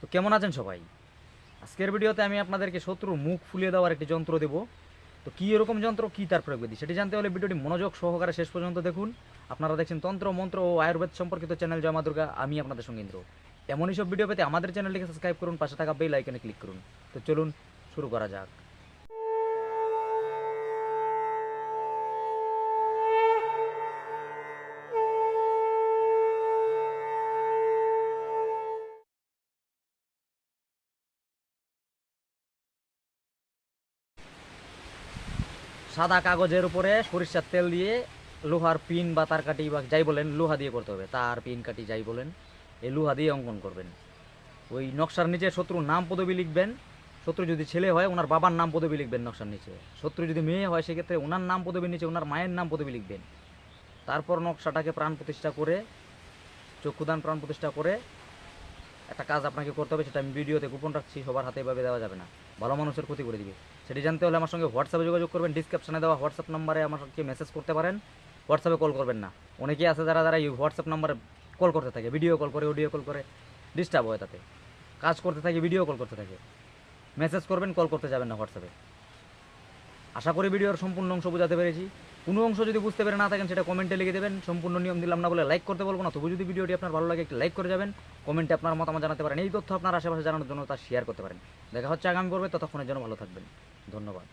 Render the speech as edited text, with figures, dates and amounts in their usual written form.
তো কেমন আছেন সবাই? আজকের ভিডিওতে আমি আপনাদেরকে শত্রুর মুখ ফুলিয়ে দেওয়ার একটি যন্ত্র দেব। তো কী এরকম যন্ত্র, কী তার প্রয়োগবিধি সেটি জানতে হলে ভিডিওটি মনোযোগ সহকারে শেষ পর্যন্ত দেখুন। আপনারা দেখছেন তন্ত্র মন্ত্র ও আয়ুর্বেদ সম্পর্কিত চ্যানেল জয় মা দুর্গা, আমি আপনাদের সঙ্গে ইন্দ্র। এমনই সব ভিডিও পেতে আমাদের চ্যানেলটিকে সাবস্ক্রাইব করুন, পাশে থাকা বেল আইকনে ক্লিক করুন। তো চলুন শুরু করা যাক। সাদা কাগজের উপরে সরিষার তেল দিয়ে লোহার পিন বা তার কাঠি বা যাই বলেন, লোহা দিয়ে করতে হবে, তার পিন কাঠি যাই বলেন, এই লোহা দিয়ে অঙ্কন করবেন। ওই নকশার নিচে শত্রুর নাম পদবি লিখবেন। শত্রু যদি ছেলে হয় ওনার বাবার নাম পদবি লিখবেন নকশার নিচে। শত্রু যদি মেয়ে হয় সেক্ষেত্রে ওনার নাম পদবির নিচে ওনার মায়ের নাম পদবি লিখবেন। তারপর নকশাটাকে প্রাণ প্রতিষ্ঠা করে, চক্ষুদান প্রাণ প্রতিষ্ঠা করে একটা কাজ আপনাকে করতে হবে, সেটা আমি ভিডিওতে গোপন রাখছি, সবার হাতে এভাবে দেওয়া যাবে না, ভালো মানুষের ক্ষতি করে দিবে। সেটি জানতে হলে আমার সঙ্গে হোয়াটসঅ্যাপে যোগাযোগ করবেন। ডিসক্রিপশনে দেওয়া হোয়াটসঅ্যাপ নাম্বারে আমাকে মেসেজ করতে পারেন, হোয়াটসঅ্যাপে কল করবেন না। অনেকেই আছে যারা এই হোয়াটসঅ্যাপ নাম্বারে কল করতে থাকে, ভিডিও কল করে, অডিও কল করে, ডিস্টার্ব হয় তাতে। কাজ করতে থাকে, ভিডিও কল করতে থাকে। মেসেজ করবেন, কল করতে যাবেন না হোয়াটসঅ্যাপে। আশা করি ভিডিওর সম্পূর্ণ অংশ বোঝাতে পেরেছি। কোনো অংশ যদি বুঝতে পেরে না থাকেন সেটা কমেন্টে লিখে দেবেন। সম্পূর্ণ নিয়ম দিলাম না বলে লাইক করতে বলবো না, তবু যদি ভিডিওটি আপনার ভালো লাগে একটি লাইক করে যাবেন। কমেন্টে আপনার মতামত জানাতে পারেন। এই তথ্য আপনার আশেপাশে জানানোর জন্য তা শেয়ার করতে পারেন। দেখা হচ্ছে আগামী পর্বে, ততক্ষণের জন্য ভালো থাকবেন। ধন্যবাদ।